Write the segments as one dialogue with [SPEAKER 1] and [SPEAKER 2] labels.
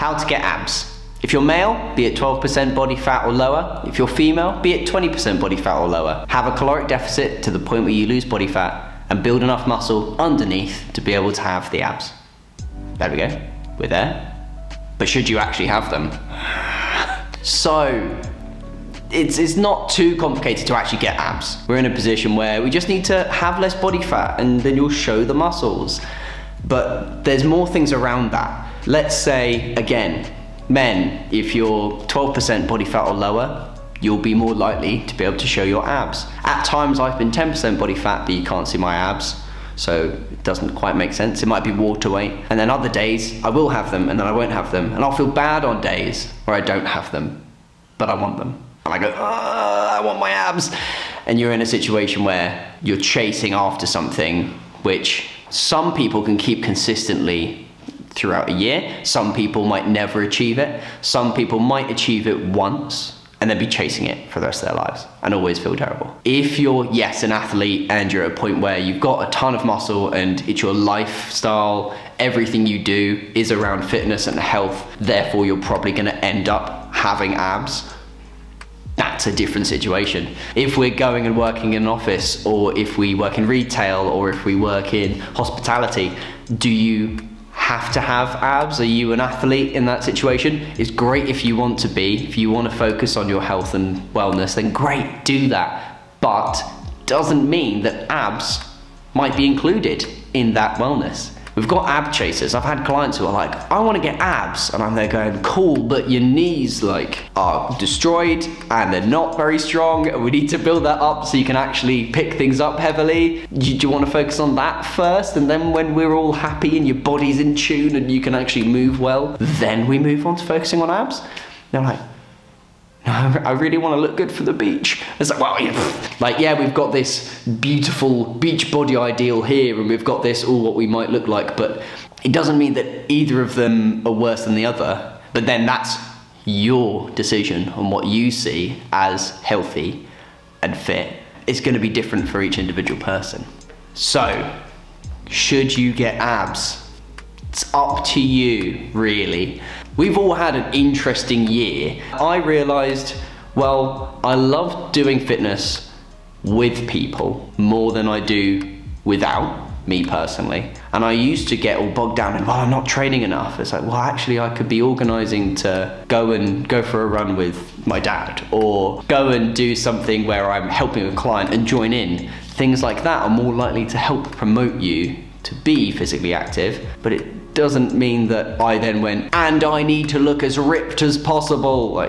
[SPEAKER 1] How to get abs. If you're male, be it 12% body fat or lower. If you're female, be it 20% body fat or lower. Have a caloric deficit to the point where you lose body fat and build enough muscle underneath to be able to have the abs. There we go, we're there. But should you actually have them? So, it's not too complicated to actually get abs. We're in a position where we just need to have less body fat and then you'll show the muscles. But there's more things around that. Let's say, again, men, if you're 12% body fat or lower, you'll be more likely to be able to show your abs. At times I've been 10% body fat, but you can't see my abs, so it doesn't quite make sense. It might be water weight. And then other days I will have them and then I won't have them. And I'll feel bad on days where I don't have them, but I want them. And I go, I want my abs. And you're in a situation where you're chasing after something which some people can keep consistently throughout a year. Some people might never achieve it. Some people might achieve it once and then be chasing it for the rest of their lives and always feel terrible. If you're, yes, an athlete and you're at a point where you've got a ton of muscle and it's your lifestyle, everything you do is around fitness and health, therefore you're probably gonna end up having abs, that's a different situation. If we're going and working in an office, or if we work in retail, or if we work in hospitality, do you have to have abs? Are you an athlete in that situation? It's great if you want to be. If you want to focus on your health and wellness, then great, do that. But doesn't mean that abs might be included in that wellness. We've got ab chasers. I've had clients who are like, I want to get abs. And I'm there going, cool, but your knees are destroyed and they're not very strong. We need to build that up so you can actually pick things up heavily. Do you want to focus on that first? And then when we're all happy and your body's in tune and you can actually move well, then we move on to focusing on abs? They're like, no, I really want to look good for the beach. It's like, well, yeah, we've got this beautiful beach body ideal here and we've got this, what we might look like, but it doesn't mean that either of them are worse than the other. But then that's your decision on what you see as healthy and fit. It's going to be different for each individual person. So, should you get abs? It's up to you, really. We've all had an interesting year. I realized, well, I love doing fitness with people more than I do without, me personally. And I used to get all bogged down in, well, I'm not training enough. It's like, well, actually I could be organizing to go for a run with my dad, or go and do something where I'm helping a client and join in. Things like that are more likely to help promote you to be physically active, but it doesn't mean that I then went, and I need to look as ripped as possible.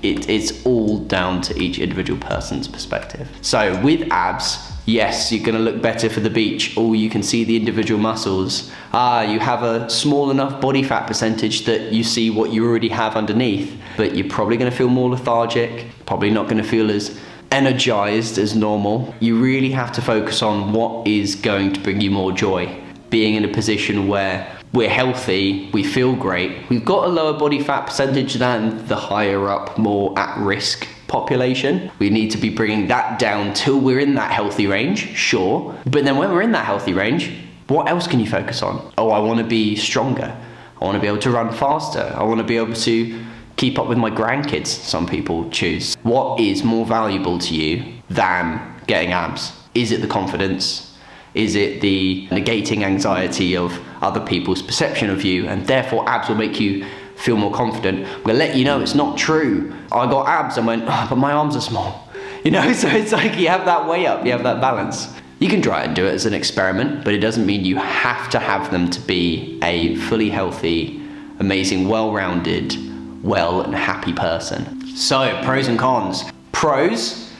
[SPEAKER 1] It's all down to each individual person's perspective. So with abs, yes, you're gonna look better for the beach, or you can see the individual muscles. You have a small enough body fat percentage that you see what you already have underneath, but you're probably gonna feel more lethargic, probably not gonna feel as energized as normal. You really have to focus on what is going to bring you more joy. Being in a position where we're healthy, we feel great, we've got a lower body fat percentage than the higher up, more at-risk population. We need to be bringing that down till we're in that healthy range, sure. But then when we're in that healthy range, what else can you focus on? Oh, I want to be stronger. I want to be able to run faster. I want to be able to keep up with my grandkids, some people choose. What is more valuable to you than getting abs? Is it the confidence? Is it the negating anxiety of other people's perception of you, and therefore abs will make you feel more confident? I'm gonna let you know it's not true. I got abs and went, but my arms are small. So it's like you have that way up, you have that balance. You can try and do it as an experiment, but it doesn't mean you have to have them to be a fully healthy, amazing, well-rounded, well and happy person. So, pros and cons. Pros,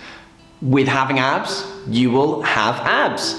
[SPEAKER 1] with having abs, you will have abs.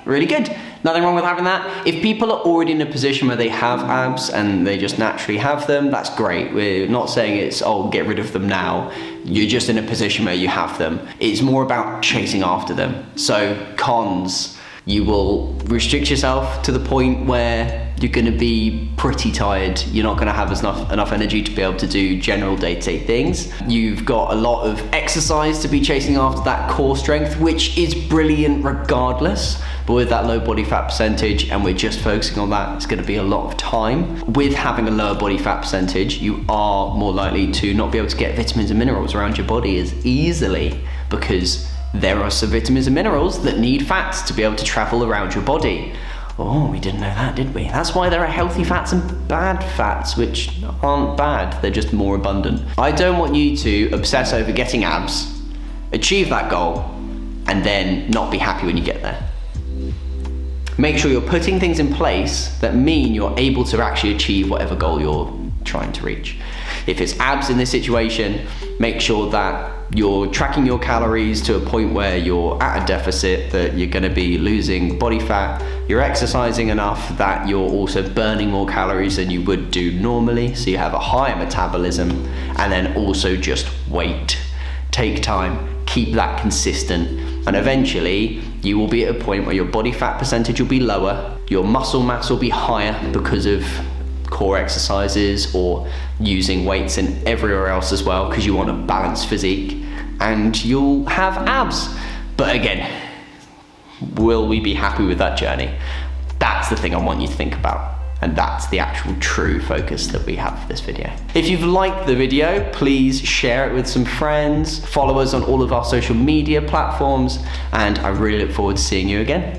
[SPEAKER 1] Really good. Nothing wrong with having that. If people are already in a position where they have abs and they just naturally have them, that's great. We're not saying it's, oh, get rid of them now. You're just in a position where you have them. It's more about chasing after them. So cons, You will restrict yourself to the point where you're going to be pretty tired. You're not going to have enough energy to be able to do general day-to-day things. You've got a lot of exercise to be chasing after that core strength, which is brilliant regardless. But with that low body fat percentage, and we're just focusing on that, it's going to be a lot of time. With having a lower body fat percentage, you are more likely to not be able to get vitamins and minerals around your body as easily, because there are some vitamins and minerals that need fats to be able to travel around your body. Oh, we didn't know that, did we? That's why there are healthy fats and bad fats, which aren't bad, they're just more abundant. I don't want you to obsess over getting abs, achieve that goal, and then not be happy when you get there. Make sure you're putting things in place that mean you're able to actually achieve whatever goal you're trying to reach. If it's abs in this situation, make sure that you're tracking your calories to a point where you're at a deficit, that you're going to be losing body fat, you're exercising enough that you're also burning more calories than you would do normally, so you have a higher metabolism, and then also just wait. Take time, keep that consistent, and eventually you will be at a point where your body fat percentage will be lower, your muscle mass will be higher because of core exercises or using weights and everywhere else as well, because you want a balanced physique, and you'll have abs. But again, will we be happy with that journey? That's the thing I want you to think about, and that's the actual true focus that we have for this video. If you've liked the video, please share it with some friends, follow us on all of our social media platforms, and I really look forward to seeing you again.